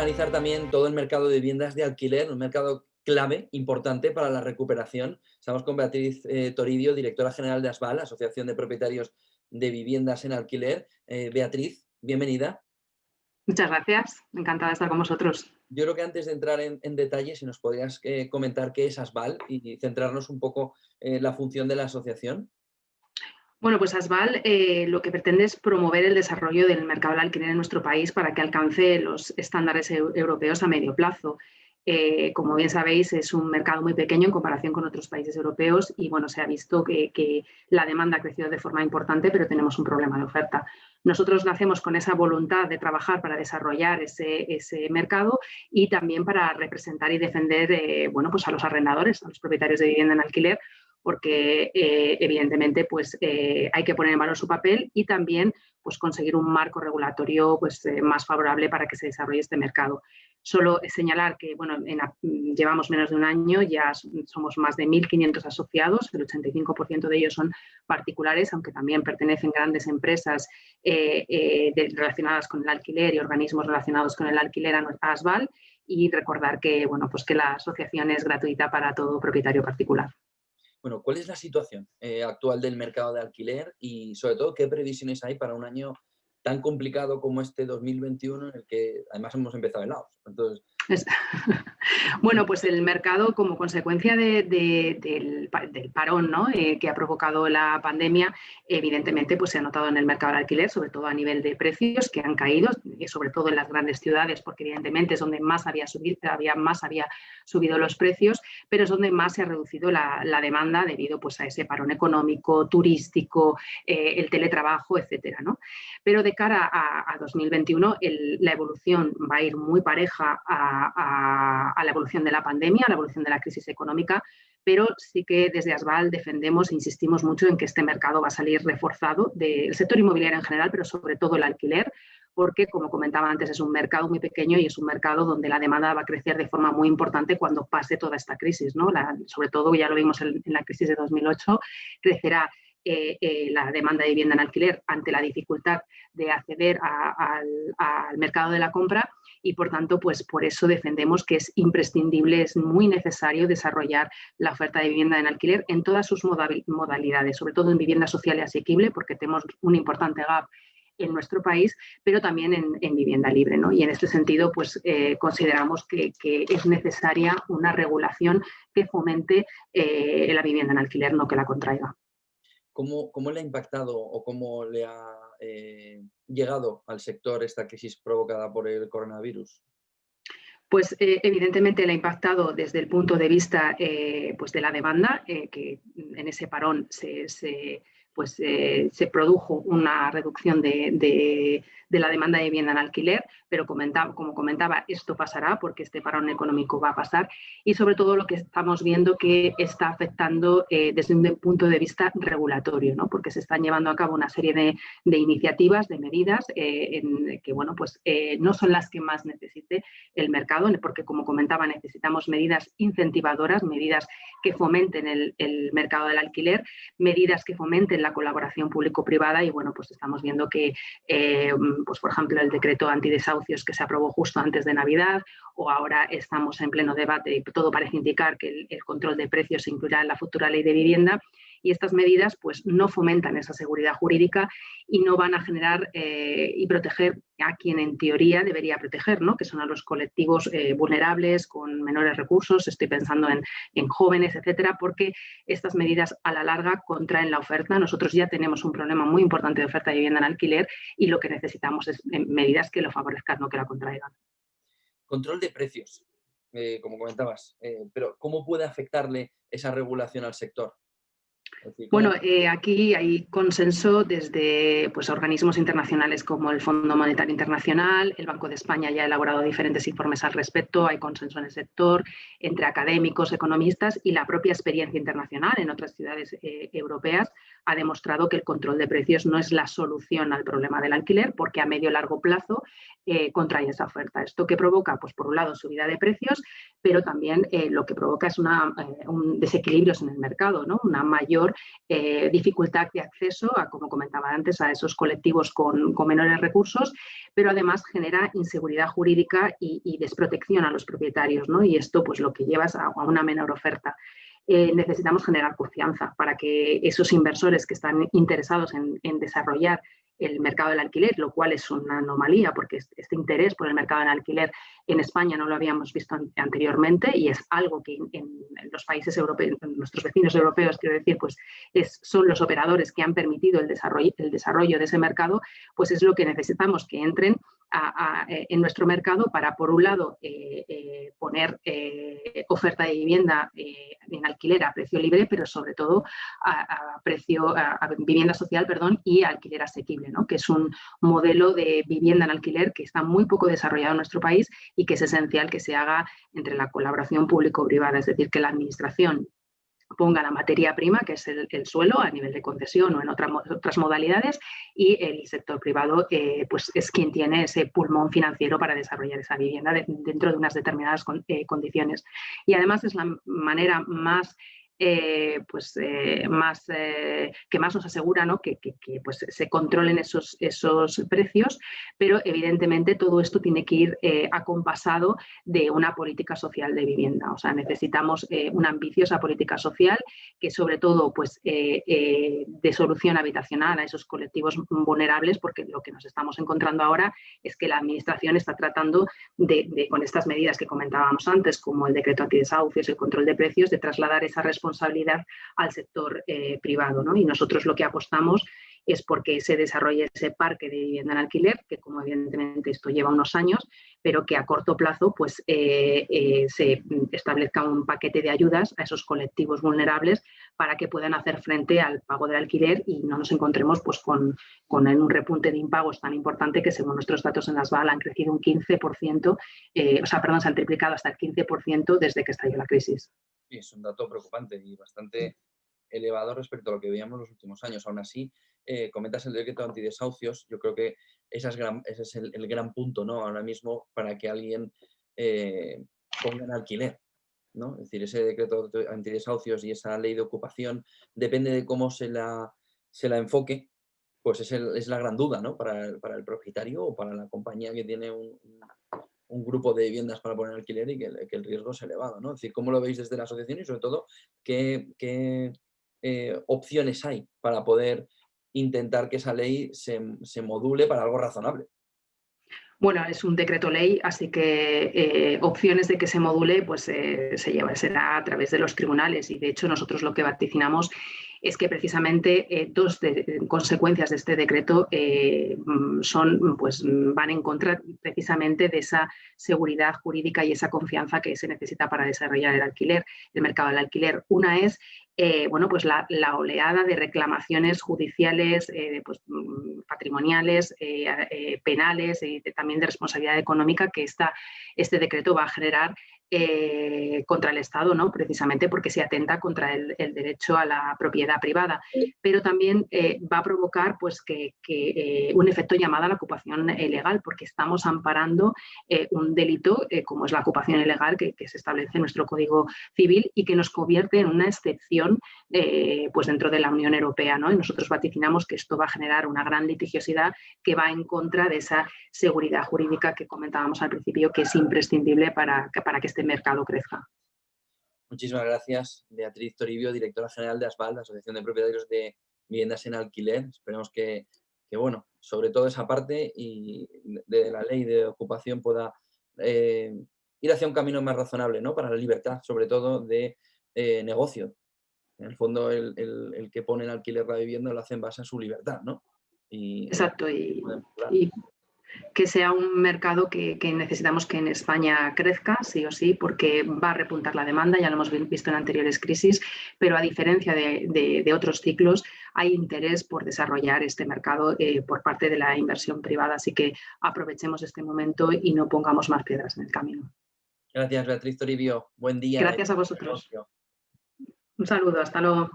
analizar también todo el mercado de viviendas de alquiler, un mercado clave, importante para la recuperación. Estamos con Beatriz Toribio, directora general de ASBAL, Asociación de Propietarios de Viviendas en Alquiler. Beatriz, bienvenida. Muchas gracias, encantada de estar con vosotros. Yo creo que antes de entrar en detalle, si nos podrías comentar qué es ASBAL y centrarnos un poco en la función de la asociación. Bueno, pues ASBAL lo que pretende es promover el desarrollo del mercado del alquiler en nuestro país para que alcance los estándares europeos a medio plazo. Como bien sabéis, es un mercado muy pequeño en comparación con otros países europeos y bueno, se ha visto que la demanda ha crecido de forma importante, pero tenemos un problema de oferta. Nosotros nacemos con esa voluntad de trabajar para desarrollar ese mercado y también para representar y defender bueno, pues a los arrendadores, a los propietarios de vivienda en alquiler, porque evidentemente pues, hay que poner en valor su papel y también pues, conseguir un marco regulatorio pues, más favorable para que se desarrolle este mercado. Solo señalar que bueno, llevamos menos de un año, ya somos más de 1.500 asociados, el 85% de ellos son particulares, aunque también pertenecen grandes empresas relacionadas con el alquiler y organismos relacionados con el alquiler a ASBAL, y recordar que, bueno, pues que la asociación es gratuita para todo propietario particular. Bueno, ¿cuál es la situación actual del mercado de alquiler y sobre todo qué previsiones hay para un año tan complicado como este 2021 en el que además hemos empezado helados? Entonces, bueno, pues el mercado, como consecuencia del parón, ¿no? Que ha provocado la pandemia, evidentemente pues, se ha notado en el mercado del alquiler, sobre todo a nivel de precios que han caído, sobre todo en las grandes ciudades, porque evidentemente es donde más había subido los precios, pero es donde más se ha reducido la demanda debido pues, a ese parón económico, turístico, el teletrabajo, etcétera, ¿no? Pero de cara a 2021, la evolución va a ir muy pareja a la evolución de la pandemia, a la evolución de la crisis económica, pero sí que desde ASBAL defendemos e insistimos mucho en que este mercado va a salir reforzado del sector inmobiliario en general, pero sobre todo el alquiler, porque, como comentaba antes, es un mercado muy pequeño y es un mercado donde la demanda va a crecer de forma muy importante cuando pase toda esta crisis, ¿no? Sobre todo, ya lo vimos en la crisis de 2008, crecerá la demanda de vivienda en alquiler ante la dificultad de acceder al mercado de la compra y, por tanto, pues por eso defendemos que es imprescindible, es muy necesario desarrollar la oferta de vivienda en alquiler en todas sus modalidades, sobre todo en vivienda social y asequible, porque tenemos un importante gap en nuestro país, pero también en vivienda libre, ¿no? Y en este sentido, pues consideramos que es necesaria una regulación que fomente la vivienda en alquiler, no que la contraiga. ¿Cómo le ha impactado o cómo le ha llegado al sector esta crisis provocada por el coronavirus? Pues evidentemente le ha impactado desde el punto de vista pues de la demanda, que en ese parón se produjo una reducción de la demanda de vivienda en alquiler, pero como comentaba, esto pasará porque este parón económico va a pasar y sobre todo lo que estamos viendo que está afectando desde un punto de vista regulatorio, ¿no? Porque se están llevando a cabo una serie de iniciativas, de medidas que bueno, pues, no son las que más necesite el mercado, porque como comentaba necesitamos medidas incentivadoras, medidas que fomenten el mercado del alquiler, medidas que fomenten la colaboración público-privada y bueno, pues estamos viendo que pues por ejemplo el decreto antidesahucios que se aprobó justo antes de Navidad o ahora estamos en pleno debate y todo parece indicar que el control de precios se incluirá en la futura ley de vivienda y estas medidas pues no fomentan esa seguridad jurídica y no van a generar y proteger a quien en teoría debería proteger, ¿no? Que son a los colectivos vulnerables, con menores recursos, estoy pensando en jóvenes, etcétera, porque estas medidas a la larga contraen la oferta. Nosotros ya tenemos un problema muy importante de oferta de vivienda en alquiler y lo que necesitamos es medidas que lo favorezcan, no que la contraigan. Control de precios, como comentabas, pero ¿cómo puede afectarle esa regulación al sector? Es decir, Bueno, aquí hay consenso desde pues, organismos internacionales como el Fondo Monetario Internacional, el Banco de España ya ha elaborado diferentes informes al respecto, hay consenso en el sector, entre académicos, economistas y la propia experiencia internacional en otras ciudades europeas ha demostrado que el control de precios no es la solución al problema del alquiler porque a medio y largo plazo contrae esa oferta. ¿Esto qué provoca? Pues por un lado subida de precios, pero también lo que provoca es un desequilibrios en el mercado, ¿no? Una mayor dificultad de acceso, como comentaba antes, a esos colectivos con menores recursos, pero además genera inseguridad jurídica y desprotección a los propietarios, ¿no? Y esto pues lo que lleva es a una menor oferta. Necesitamos generar confianza para que esos inversores que están interesados en desarrollar el mercado del alquiler, lo cual es una anomalía porque este interés por el mercado del alquiler en España no lo habíamos visto anteriormente y es algo que en los países europeos, en nuestros vecinos europeos, quiero decir, pues son los operadores que han permitido el desarrollo de ese mercado, pues es lo que necesitamos que entren en nuestro mercado para, por un lado, poner oferta de vivienda en alquiler a precio libre, pero sobre todo a vivienda social, perdón, y a alquiler asequible, ¿no? Que es un modelo de vivienda en alquiler que está muy poco desarrollado en nuestro país y que es esencial que se haga entre la colaboración público-privada, es decir, que la administración ponga la materia prima, que es el suelo, a nivel de concesión o en otras modalidades, y el sector privado pues es quien tiene ese pulmón financiero para desarrollar esa vivienda dentro de unas determinadas condiciones. Y además es la manera más que más nos asegura, ¿no? que pues, se controlen esos precios, pero evidentemente todo esto tiene que ir acompasado de una política social de vivienda. O sea, necesitamos una ambiciosa política social que sobre todo pues, dé solución habitacional a esos colectivos vulnerables, porque lo que nos estamos encontrando ahora es que la Administración está tratando con estas medidas que comentábamos antes, como el decreto antidesahucios, el control de precios, de trasladar esa responsabilidad al sector privado, ¿no? Y nosotros lo que apostamos es porque se desarrolle ese parque de vivienda en alquiler, que como evidentemente esto lleva unos años, pero que a corto plazo pues, se establezca un paquete de ayudas a esos colectivos vulnerables para que puedan hacer frente al pago del alquiler y no nos encontremos pues, con un repunte de impagos tan importante que según nuestros datos en ASBAL han crecido un 15%, se han triplicado hasta el 15% desde que estalló la crisis. Sí, es un dato preocupante y bastante elevado respecto a lo que veíamos los últimos años. Aún así, comentas el decreto antidesahucios. Yo creo que ese es el gran punto, ¿no? Ahora mismo para que alguien ponga en alquiler, ¿no? Es decir, ese decreto antidesahucios y esa ley de ocupación, depende de cómo se la enfoque, pues es la gran duda, ¿no? Para el propietario o para la compañía que tiene un grupo de viviendas para poner alquiler y que el riesgo es elevado, ¿no? Es decir, ¿cómo lo veis desde la asociación y sobre todo qué opciones hay para poder intentar que esa ley se module para algo razonable? Bueno, es un decreto ley, así que opciones de que se module pues será a través de los tribunales y de hecho nosotros lo que vaticinamos es que precisamente dos consecuencias de este decreto van en contra precisamente de esa seguridad jurídica y esa confianza que se necesita para desarrollar el mercado del alquiler. Una es la oleada de reclamaciones judiciales, patrimoniales, penales y también de responsabilidad económica que este decreto va a generar contra el Estado, ¿no? Precisamente porque se atenta contra el derecho a la propiedad privada, pero también va a provocar pues, un efecto llamada a la ocupación ilegal, porque estamos amparando un delito como es la ocupación ilegal que se establece en nuestro Código Civil y que nos convierte en una excepción pues dentro de la Unión Europea, ¿no? Y nosotros vaticinamos que esto va a generar una gran litigiosidad que va en contra de esa seguridad jurídica que comentábamos al principio, que es imprescindible para que este mercado crezca. Muchísimas gracias, Beatriz Toribio, directora general de ASBAL, la Asociación de Propietarios de Viviendas en Alquiler. Esperemos que sobre todo esa parte y de la ley de ocupación pueda ir hacia un camino más razonable, ¿no? Para la libertad, sobre todo de negocio. En el fondo, el que pone en alquiler la vivienda lo hace en base a su libertad, ¿no? Exacto, y que sea un mercado que necesitamos que en España crezca, sí o sí, porque va a repuntar la demanda, ya lo hemos visto en anteriores crisis, pero a diferencia de otros ciclos, hay interés por desarrollar este mercado por parte de la inversión privada, así que aprovechemos este momento y no pongamos más piedras en el camino. Gracias, Beatriz Toribio. Buen día. Gracias a vosotros. Un saludo, hasta luego.